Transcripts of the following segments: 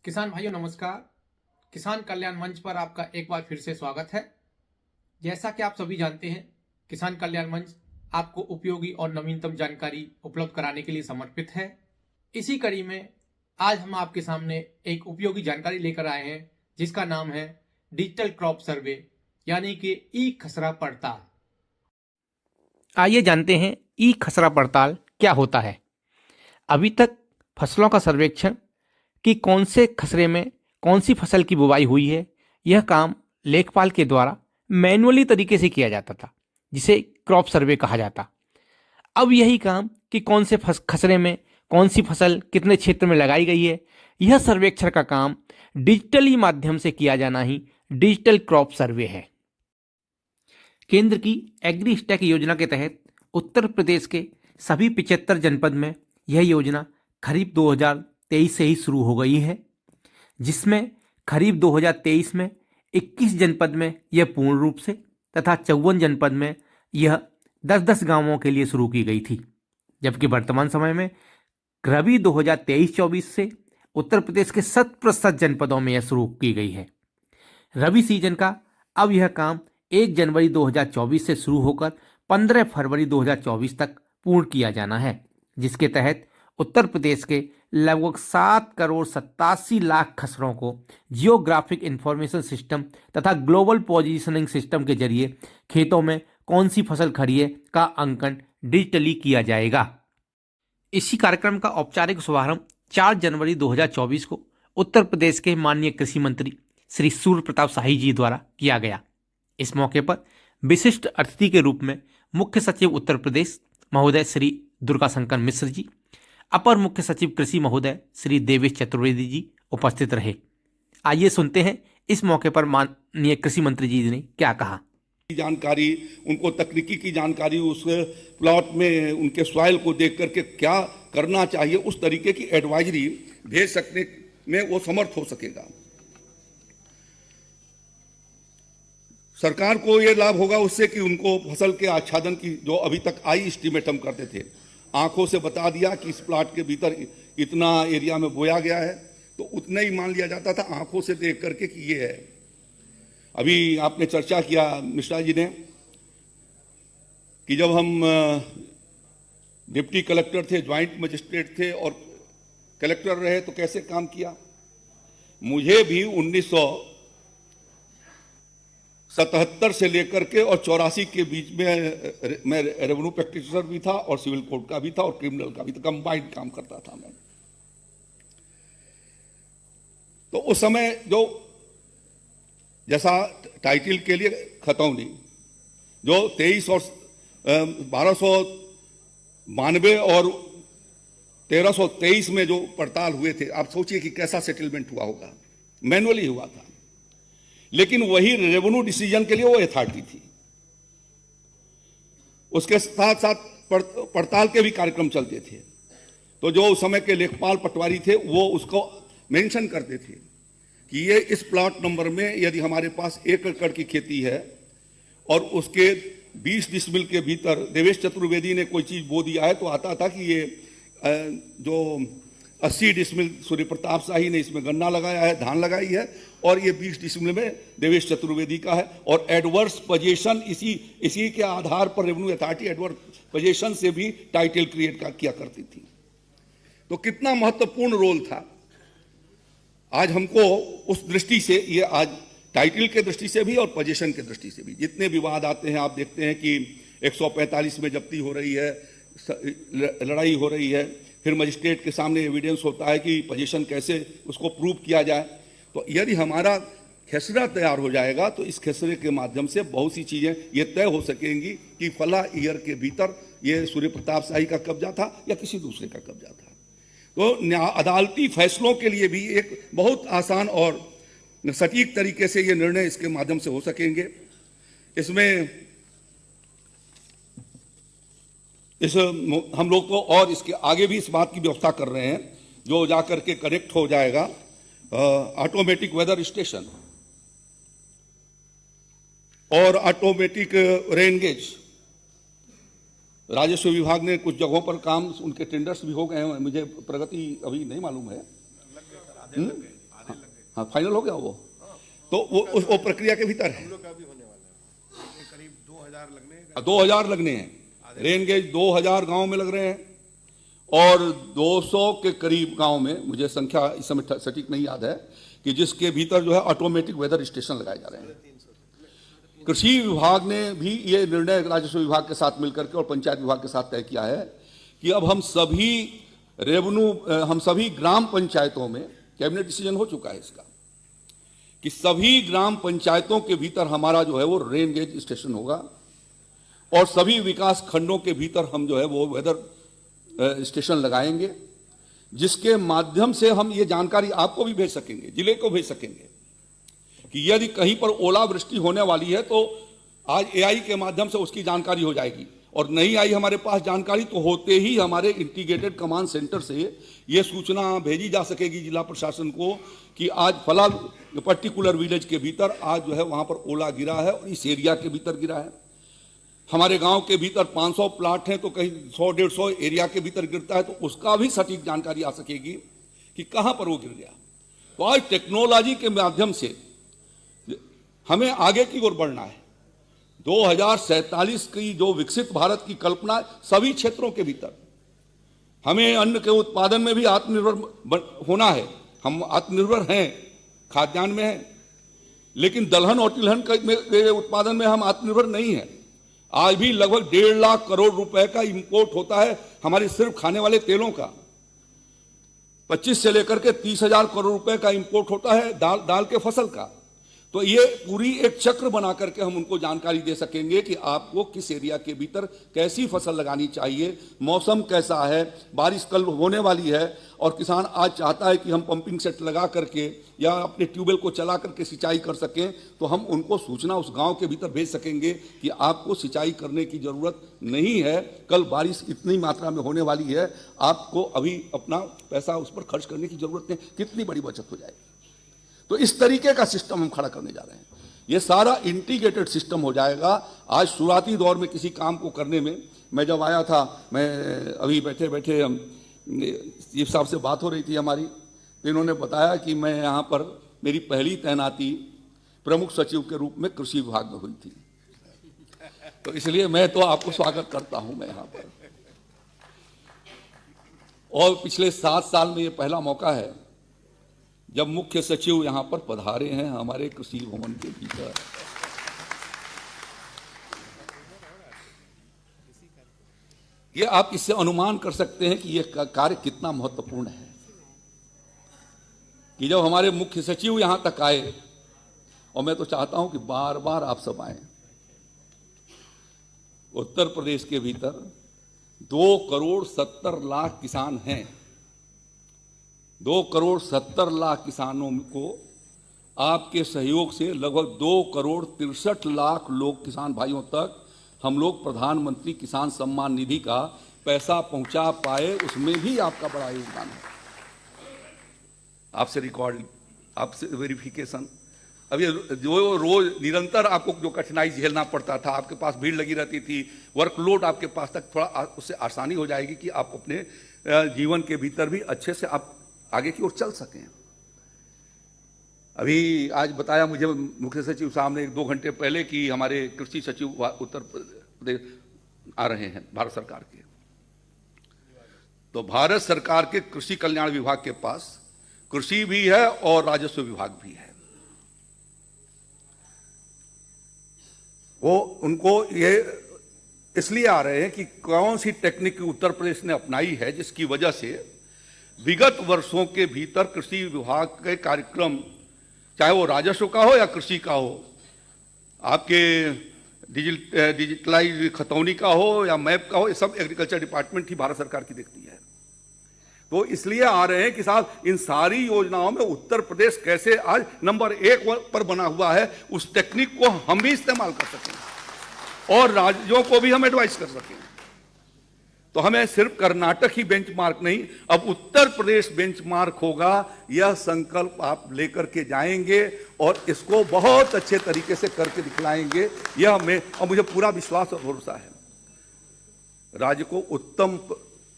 किसान भाइयों नमस्कार। किसान कल्याण मंच पर आपका एक बार फिर से स्वागत है। जैसा कि आप सभी जानते हैं, किसान कल्याण मंच आपको उपयोगी और नवीनतम जानकारी उपलब्ध कराने के लिए समर्पित है। इसी कड़ी में आज हम आपके सामने एक उपयोगी जानकारी लेकर आए हैं जिसका नाम है डिजिटल क्रॉप सर्वे यानी कि ई खसरा पड़ताल। आइए जानते हैं ई खसरा पड़ताल क्या होता है। अभी तक फसलों का सर्वेक्षण कि कौन से खसरे में कौन सी फसल की बुवाई हुई है, यह काम लेखपाल के द्वारा मैन्युअली तरीके से किया जाता था, जिसे क्रॉप सर्वे कहा जाता। अब यही काम कि कौन से खसरे में कौन सी फसल कितने क्षेत्र में लगाई गई है, यह सर्वेक्षण का काम डिजिटली माध्यम से किया जाना ही डिजिटल क्रॉप सर्वे है। केंद्र की एग्री स्टैक योजना के तहत उत्तर प्रदेश के सभी 75 जनपद में यह योजना खरीफ 2023 से ही शुरू हो गई है, जिसमें खरीफ 2023 में 21 जनपद में यह पूर्ण रूप से तथा 54 जनपद में यह 10-10 गांवों के लिए शुरू की गई थी, जबकि वर्तमान समय में रबी 2023-24 से उत्तर प्रदेश के 100% जनपदों में यह शुरू की गई है। रबी सीजन का अब यह काम 1 जनवरी 2024 से शुरू होकर 15 फरवरी 2024 तक पूर्ण किया जाना है, जिसके तहत उत्तर प्रदेश के लगभग 7,87,00,000 खसरों को जियोग्राफिक इंफॉर्मेशन सिस्टम तथा ग्लोबल पोजीशनिंग सिस्टम के जरिए खेतों में कौन सी फसल खड़ी है का अंकन डिजिटली किया जाएगा। इसी कार्यक्रम का औपचारिक शुभारंभ 4 जनवरी 2024 को उत्तर प्रदेश के माननीय कृषि मंत्री श्री सूर्य प्रताप शाही जी द्वारा किया गया। इस मौके पर विशिष्ट अतिथि के रूप में मुख्य सचिव उत्तर प्रदेश महोदय श्री दुर्गा शंकर मिश्र जी, अपर मुख्य सचिव कृषि महोदय श्री देवेश चतुर्वेदी जी उपस्थित रहे। आइए सुनते हैं इस मौके पर माननीय कृषि मंत्री जी ने क्या कहा। जानकारी, उनको तकनीकी की जानकारी, उस प्लॉट में उनके सॉइल को देख करके क्या करना चाहिए, उस तरीके की एडवाइजरी भेज सकने में वो समर्थ हो सकेगा। सरकार को ये लाभ होगा उससे कि उनको फसल के आच्छादन की जो अभी तक आई एस्टीमेट हम करते थे, आंखों से बता दिया कि इस प्लाट के भीतर इतना एरिया में बोया गया है, तो उतना ही मान लिया जाता था आंखों से देख करके कि ये है। अभी आपने चर्चा किया मिश्रा जी ने कि जब हम डिप्टी कलेक्टर थे, ज्वाइंट मजिस्ट्रेट थे और कलेक्टर रहे तो कैसे काम किया। मुझे भी 1977 से लेकर के और 84 के बीच में मैं रेवेन्यू प्रैक्टिशनर भी था और सिविल कोर्ट का भी था और क्रिमिनल का भी था, कंबाइंड काम करता था मैं। तो उस समय जो जैसा टाइटल के लिए खतौनी जो 23 और 1292 और 1323 में जो पड़ताल हुए थे, आप सोचिए कि कैसा सेटलमेंट हुआ होगा। मैनुअली हुआ था, लेकिन वही रेवेन्यू डिसीजन के लिए वो अथॉरिटी थी। उसके साथ साथ पड़ताल के भी कार्यक्रम चलते थे। तो जो उस समय के लेखपाल पटवारी थे वो उसको मेंशन करते थे कि ये इस प्लॉट नंबर में यदि हमारे पास 1 एकड़ की खेती है और उसके 20 डिसमिल के भीतर देवेश चतुर्वेदी ने कोई चीज बो दिया है, तो आता था कि ये जो 80 डिसमिल सूर्य प्रताप शाही ने इसमें गन्ना लगाया है, धान लगाई है, और ये 20 डिसमिल में देवेश चतुर्वेदी का है। और एडवर्स पोजीशन इसी के आधार पर रेवेन्यू अथॉरिटी एडवर्स पोजीशन से भी टाइटल क्रिएट किया करती थी। तो कितना महत्वपूर्ण रोल था। आज हमको उस दृष्टि से, ये आज टाइटल के दृष्टि से भी और पोजीशन के दृष्टि से भी जितने विवाद आते हैं, आप देखते हैं कि 145 में जब्ती हो रही है, लड़ाई हो रही है, फिर मजिस्ट्रेट के सामने एविडेंस होता है कि पोजीशन कैसे उसको प्रूव किया जाए। तो यदि हमारा खसरा तैयार हो जाएगा तो इस खसरे के माध्यम से बहुत सी चीजें ये तय हो सकेंगी कि फला ईयर के भीतर ये सूर्य प्रताप शाही का कब्जा था या किसी दूसरे का कब्जा था। तो अदालती फैसलों के लिए भी एक बहुत आसान और सटीक तरीके से ये निर्णय इसके माध्यम से हो सकेंगे। इसमें हम लोग तो और इसके आगे भी इस बात की व्यवस्था कर रहे हैं जो जाकर के कनेक्ट हो जाएगा ऑटोमेटिक वेदर स्टेशन और ऑटोमेटिक रेन गेज। राजस्व विभाग ने कुछ जगहों पर काम, उनके टेंडर्स भी हो गए हैं, मुझे प्रगति अभी नहीं मालूम है। हाँ फाइनल हो गया वो, तो वो प्रक्रिया के भीतर है। हम लोग का भी होने वाला है, करीब 2000 लगने हैं। 2000 लगने हैं, रेन गेज 2000 गांव में लग रहे हैं और 200 के करीब गांव में, मुझे संख्या इस समय सटीक नहीं याद है, कि जिसके भीतर जो है ऑटोमेटिक वेदर स्टेशन लगाए जा रहे हैं। कृषि विभाग ने भी ये निर्णय राजस्व विभाग के साथ मिलकर के और पंचायत विभाग के साथ तय किया है कि अब हम सभी ग्राम पंचायतों में, कैबिनेट डिसीजन हो चुका है इसका, कि सभी ग्राम पंचायतों के भीतर हमारा जो है वो रेन गेज स्टेशन होगा और सभी विकास खंडों के भीतर हम जो है वो वेदर स्टेशन लगाएंगे, जिसके माध्यम से हम ये जानकारी आपको भी भेज सकेंगे, जिले को भेज सकेंगे कि यदि कहीं पर ओलावृष्टि होने वाली है तो आज एआई के माध्यम से उसकी जानकारी हो जाएगी, और नहीं आई हमारे पास जानकारी तो होते ही हमारे इंटीग्रेटेड कमांड सेंटर से ये सूचना भेजी जा सकेगी जिला प्रशासन को कि आज फला पर्टिकुलर विलेज के भीतर आज जो है वहां पर ओला गिरा है और इस एरिया के भीतर गिरा है। हमारे गांव के भीतर 500 प्लाट हैं तो कहीं 100-150 एरिया के भीतर गिरता है, तो उसका भी सटीक जानकारी आ सकेगी कि कहां पर वो गिर गया। तो आज टेक्नोलॉजी के माध्यम से हमें आगे की ओर बढ़ना है। 2047 की जो विकसित भारत की कल्पना, सभी क्षेत्रों के भीतर हमें अन्न के उत्पादन में भी आत्मनिर्भर होना है। हम आत्मनिर्भर हैं, खाद्यान्न में हैं, लेकिन दलहन और तिलहन के उत्पादन में हम आत्मनिर्भर नहीं हैं। आज भी लगभग 1.5 लाख करोड़ रुपए का इंपोर्ट होता है हमारे सिर्फ खाने वाले तेलों का। 25 से लेकर के 30,000 करोड़ रुपए का इंपोर्ट होता है दाल के फसल का। तो ये पूरी एक चक्र बना करके हम उनको जानकारी दे सकेंगे कि आपको किस एरिया के भीतर कैसी फसल लगानी चाहिए, मौसम कैसा है, बारिश कल होने वाली है और किसान आज चाहता है कि हम पंपिंग सेट लगा करके या अपने ट्यूबवेल को चला करके सिंचाई कर सकें, तो हम उनको सूचना उस गांव के भीतर भेज सकेंगे कि आपको सिंचाई करने की जरूरत नहीं है, कल बारिश इतनी मात्रा में होने वाली है, आपको अभी अपना पैसा उस पर खर्च करने की जरूरत नहीं। कितनी बड़ी बचत हो जाएगी। तो इस तरीके का सिस्टम हम खड़ा करने जा रहे हैं। ये सारा इंटीग्रेटेड सिस्टम हो जाएगा। आज शुरुआती दौर में किसी काम को करने में, मैं जब आया था, मैं अभी बैठे बैठे हम चीफ साहब से बात हो रही थी हमारी, तो इन्होंने बताया कि मैं यहाँ पर मेरी पहली तैनाती प्रमुख सचिव के रूप में कृषि विभाग में हुई थी, तो इसलिए मैं तो आपको स्वागत करता हूँ मैं यहाँ पर। और पिछले 7 साल में ये पहला मौका है जब मुख्य सचिव यहां पर पधारे हैं हमारे कृषि भवन के भीतर। ये आप इससे अनुमान कर सकते हैं कि ये कार्य कितना महत्वपूर्ण है कि जब हमारे मुख्य सचिव यहां तक आए, और मैं तो चाहता हूं कि बार बार आप सब आए। उत्तर प्रदेश के भीतर 2,70,00,000 किसान हैं। 2,70,00,000 किसानों को आपके सहयोग से लगभग 2,63,00,000 लोग, किसान भाइयों तक हम लोग प्रधानमंत्री किसान सम्मान निधि का पैसा पहुंचा पाए, उसमें भी आपका बड़ा योगदान है। आपसे रिकॉर्ड, आपसे वेरिफिकेशन, अब ये जो रोज निरंतर आपको जो कठिनाई झेलना पड़ता था, आपके पास भीड़ लगी रहती थी, वर्कलोड आपके पास तक थोड़ा उससे आसानी हो जाएगी कि आप अपने जीवन के भीतर भी अच्छे से आप आगे की ओर चल सकें। अभी आज बताया मुझे मुख्य सचिव साहब ने 1-2 घंटे पहले कि हमारे कृषि सचिव उत्तर प्रदेश आ रहे हैं भारत सरकार के। तो भारत सरकार के कृषि कल्याण विभाग के पास कृषि भी है और राजस्व विभाग भी है। वो उनको ये इसलिए आ रहे हैं कि कौन सी टेक्निक उत्तर प्रदेश ने अपनाई है जिसकी वजह से विगत वर्षों के भीतर कृषि विभाग के कार्यक्रम, चाहे वो राजस्व का हो या कृषि का हो, आपके डिजिटलाइज खतौनी का हो या मैप का हो, ये सब एग्रीकल्चर डिपार्टमेंट ही भारत सरकार की देखती है। तो इसलिए आ रहे हैं कि साहब इन सारी योजनाओं में उत्तर प्रदेश कैसे आज नंबर 1 पर बना हुआ है, उस टेक्निक को हम भी इस्तेमाल कर सकें और राज्यों को भी हम एडवाइस कर सकें। तो हमें सिर्फ कर्नाटक ही बेंचमार्क नहीं, अब उत्तर प्रदेश बेंचमार्क होगा। यह संकल्प आप लेकर के जाएंगे और इसको बहुत अच्छे तरीके से करके दिखलाएंगे। यह मैं, और मुझे पूरा विश्वास और भरोसा है, राज्य को उत्तम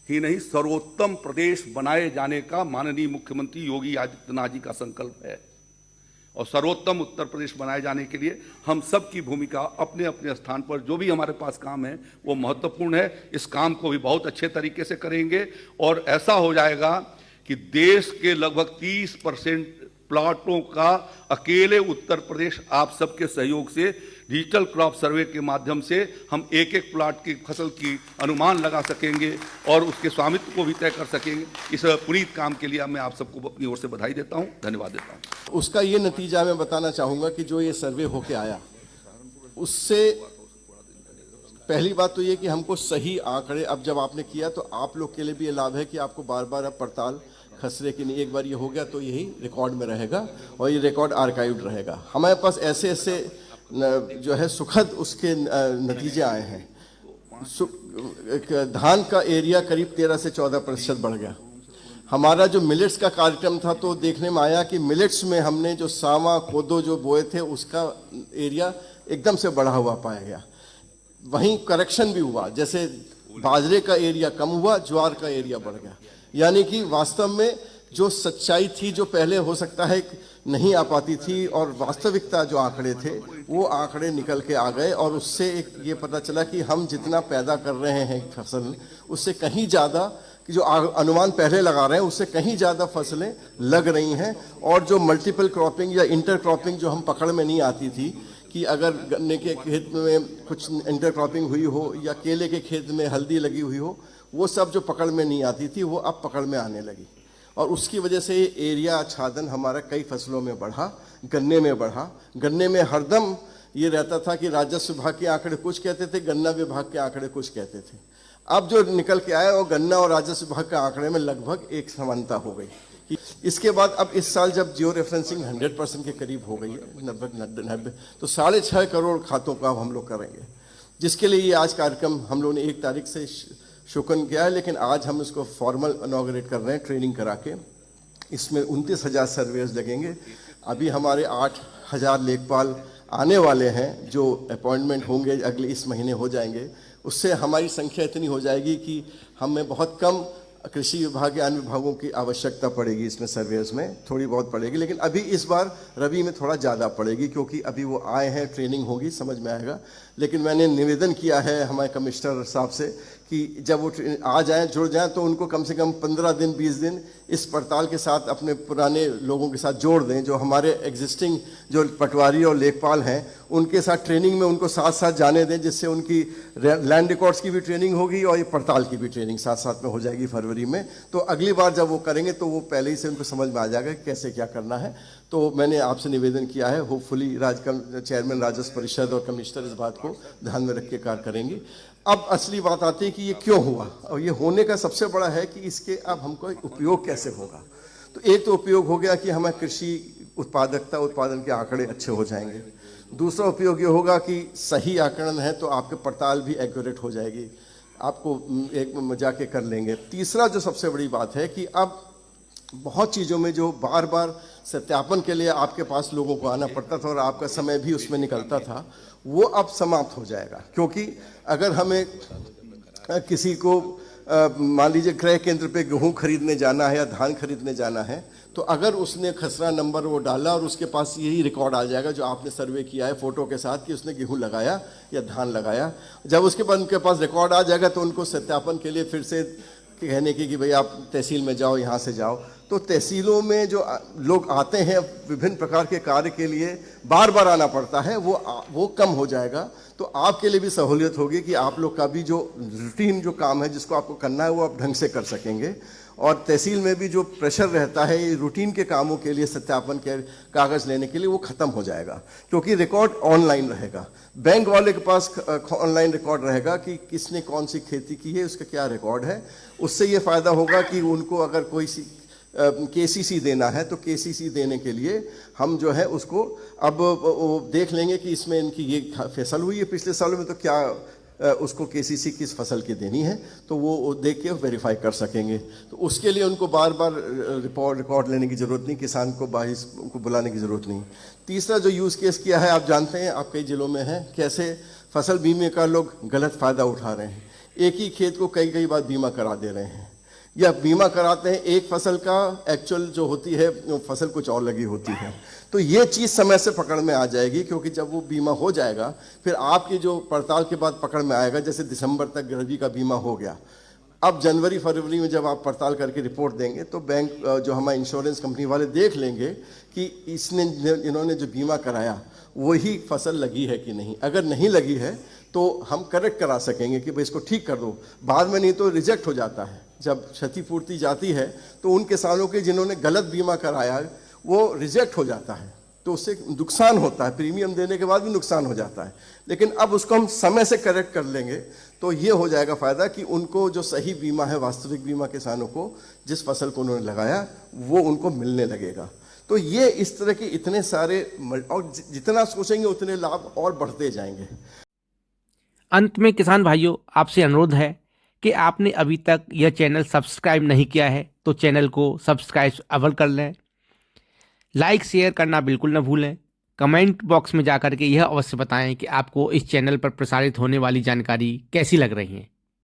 ही नहीं सर्वोत्तम प्रदेश बनाए जाने का माननीय मुख्यमंत्री योगी आदित्यनाथ जी का संकल्प है। और सर्वोत्तम उत्तर प्रदेश बनाए जाने के लिए हम सब की भूमिका अपने अपने स्थान पर जो भी हमारे पास काम है वो महत्वपूर्ण है। इस काम को भी बहुत अच्छे तरीके से करेंगे और ऐसा हो जाएगा कि देश के लगभग 30% प्लॉटों का अकेले उत्तर प्रदेश आप सबके सहयोग से डिजिटल क्रॉप सर्वे के माध्यम से हम एक एक प्लॉट की फसल की अनुमान लगा सकेंगे और उसके स्वामित्व को भी तय कर सकेंगे। इस पुनीत काम के लिए मैं आप सबको अपनी ओर से बधाई देता हूं, धन्यवाद देता हूं। उसका ये नतीजा मैं बताना चाहूँगा कि जो ये सर्वे होके आया उससे पहली बात तो ये कि हमको सही आंकड़े अब जब आपने किया तो आप लोग के लिए भी ये लाभ है कि आपको बार बार अब पड़ताल खसरे की नहीं, एक बार ये हो गया तो यही रिकॉर्ड में रहेगा और ये रिकॉर्ड आर्काइव्ड रहेगा। हमारे पास ऐसे ऐसे जो है सुखद उसके नतीजे आए हैं। धान का एरिया करीब 13 से 14% बढ़ गया। हमारा जो मिलेट्स का कार्यक्रम था तो देखने में आया कि मिलेट्स में हमने जो सावा कोदो जो बोए थे उसका एरिया एकदम से बढ़ा हुआ पाया गया। वहीं करेक्शन भी हुआ, जैसे बाजरे का एरिया कम हुआ, ज्वार का एरिया बढ़ गया। यानी कि वास्तव में जो सच्चाई थी जो पहले हो सकता है नहीं आ पाती थी और वास्तविकता जो आंकड़े थे वो आंकड़े निकल के आ गए और उससे एक ये पता चला कि हम जितना पैदा कर रहे हैं फसल उससे कहीं ज़्यादा कि जो अनुमान पहले लगा रहे हैं उससे कहीं ज़्यादा फसलें लग रही हैं। और जो मल्टीपल क्रॉपिंग या इंटर क्रॉपिंग जो हम पकड़ में नहीं आती थी कि अगर गन्ने के खेत में कुछ इंटर क्रॉपिंग हुई हो या केले के खेत में हल्दी लगी हुई हो, वो सब जो पकड़ में नहीं आती थी वो अब पकड़ में आने लगी और उसकी वजह से एरिया आच्छादन हमारा कई फसलों में बढ़ा, गन्ने में बढ़ा। गन्ने में हरदम ये रहता था कि राजस्व विभाग के आंकड़े कुछ कहते थे, गन्ना विभाग के आंकड़े कुछ कहते थे। अब जो निकल के आया वो गन्ना और राजस्व विभाग के आंकड़े में लगभग एक समानता हो गई। इसके बाद अब इस साल जब जियो रेफरेंसिंग 100% के करीब हो गई है, 90 तो 6.5 करोड़ खातों का हम लोग करेंगे, जिसके लिए ये आज कार्यक्रम हम लोगों ने 1 तारीख से शुरू किया है। लेकिन आज हम इसको फॉर्मल इनॉग्रेट कर रहे हैं ट्रेनिंग करा के। इसमें 29,000 सर्वेयर्स लगेंगे। अभी हमारे 8,000 लेखपाल आने वाले हैं जो अपॉइंटमेंट होंगे अगले इस महीने हो जाएंगे। उससे हमारी संख्या इतनी हो जाएगी कि हमें बहुत कम कृषि विभाग या अन्य विभागों की आवश्यकता पड़ेगी। इसमें सर्वेयर्स में थोड़ी बहुत पड़ेगी, लेकिन अभी इस बार रबी में थोड़ा ज़्यादा पड़ेगी क्योंकि अभी वो आए हैं, ट्रेनिंग होगी, समझ में आएगा। लेकिन मैंने निवेदन किया है हमारे कमिश्नर साहब से कि जब वो आ जाएं, जुड़ जाएं, तो उनको कम से कम 15 दिन 20 दिन इस पड़ताल के साथ अपने पुराने लोगों के साथ जोड़ दें। जो हमारे एग्जिस्टिंग जो पटवारी और लेखपाल हैं उनके साथ ट्रेनिंग में उनको साथ साथ जाने दें, जिससे उनकी लैंड रिकॉर्ड्स की भी ट्रेनिंग होगी और ये पड़ताल की भी ट्रेनिंग साथ साथ में हो जाएगी फरवरी में। तो अगली बार जब वो करेंगे तो वो पहले ही से उनको समझ में आ जाएगा कि कैसे क्या करना है। तो मैंने आपसे निवेदन किया है, होपफुली चेयरमैन राजस्व परिषद और कमिश्नर इस बात को ध्यान में रख के कार्य करेंगे। अब असली बात आती है कि ये क्यों हुआ, और ये होने का सबसे बड़ा है कि इसके अब हमको उपयोग कैसे होगा। तो एक तो उपयोग हो गया कि हमें कृषि उत्पादकता उत्पादन के आंकड़े अच्छे हो जाएंगे। दूसरा उपयोग ये होगा कि सही आकलन है तो आपके पड़ताल भी एक्यूरेट हो जाएगी, आपको एक जाके कर लेंगे। तीसरा जो सबसे बड़ी बात है कि अब बहुत चीज़ों में जो बार बार सत्यापन के लिए आपके पास लोगों को आना पड़ता था और आपका समय भी उसमें निकलता था, वो अब समाप्त हो जाएगा। क्योंकि अगर हमें किसी को मान लीजिए क्रय केंद्र पे गेहूँ खरीदने जाना है या धान खरीदने जाना है, तो अगर उसने खसरा नंबर वो डाला और उसके पास यही रिकॉर्ड आ जाएगा जो आपने सर्वे किया है फोटो के साथ कि उसने गेहूँ लगाया या धान लगाया। जब उसके बाद उनके पास रिकॉर्ड आ जाएगा तो उनको सत्यापन के लिए फिर से कहने की कि भाई आप तहसील में जाओ, यहाँ से जाओ। तो तहसीलों में जो लोग आते हैं विभिन्न प्रकार के कार्य के लिए बार बार आना पड़ता है, वो कम हो जाएगा। तो आपके लिए भी सहूलियत होगी कि आप लोग का भी जो रूटीन जो काम है जिसको आपको करना है वो आप ढंग से कर सकेंगे। और तहसील में भी जो प्रेशर रहता है ये रूटीन के कामों के लिए सत्यापन के कागज़ लेने के लिए वो ख़त्म हो जाएगा, क्योंकि रिकॉर्ड ऑनलाइन रहेगा। बैंक वाले के पास ऑनलाइन रिकॉर्ड रहेगा कि किसने कौन सी खेती की है, उसका क्या रिकॉर्ड है। उससे ये फ़ायदा होगा कि उनको अगर कोई सी केसीसी देना है तो केसीसी देने के लिए हम जो है उसको अब देख लेंगे कि इसमें इनकी ये फसल हुई है पिछले सालों में, तो क्या उसको केसीसी किस फसल की देनी है, तो वो देख के वेरीफाई कर सकेंगे। तो उसके लिए उनको बार बार रिकॉर्ड लेने की ज़रूरत नहीं, किसान को बाहिस उनको बुलाने की ज़रूरत नहीं। तीसरा जो यूज़ केस किया है आप जानते हैं, आप कई ज़िलों में हैं, कैसे फसल बीमे का लोग गलत फ़ायदा उठा रहे हैं। एक ही खेत को कई बार बीमा करा दे रहे हैं। या बीमा कराते हैं एक फसल का, एक्चुअल जो होती है वो फसल कुछ और लगी होती है। तो ये चीज़ समय से पकड़ में आ जाएगी, क्योंकि जब वो बीमा हो जाएगा फिर आपकी जो पड़ताल के बाद पकड़ में आएगा, जैसे दिसंबर तक रबी का बीमा हो गया, अब जनवरी फरवरी में जब आप पड़ताल करके रिपोर्ट देंगे तो बैंक जो हमारे इंश्योरेंस कंपनी वाले देख लेंगे कि इन्होंने जो बीमा कराया वही फसल लगी है कि नहीं। अगर नहीं लगी है तो हम करेक्ट करा सकेंगे कि भाई इसको ठीक कर दो, बाद में नहीं तो रिजेक्ट हो जाता है। जब क्षतिपूर्ति जाती है तो उन किसानों के जिन्होंने गलत बीमा कराया वो रिजेक्ट हो जाता है, तो उससे नुकसान होता है, प्रीमियम देने के बाद भी नुकसान हो जाता है। लेकिन अब उसको हम समय से करेक्ट कर लेंगे तो ये हो जाएगा फ़ायदा कि उनको जो सही बीमा है, वास्तविक बीमा किसानों को जिस फसल को उन्होंने लगाया वो उनको मिलने लगेगा। तो ये इस तरह के इतने सारे, और जितना सोचेंगे उतने लाभ और बढ़ते जाएंगे। अंत में किसान भाइयों, आपसे अनुरोध है कि आपने अभी तक यह चैनल सब्सक्राइब नहीं किया है तो चैनल को सब्सक्राइब अवश्य कर लें, लाइक शेयर करना बिल्कुल न भूलें, कमेंट बॉक्स में जाकर के यह अवश्य बताएं कि आपको इस चैनल पर प्रसारित होने वाली जानकारी कैसी लग रही है।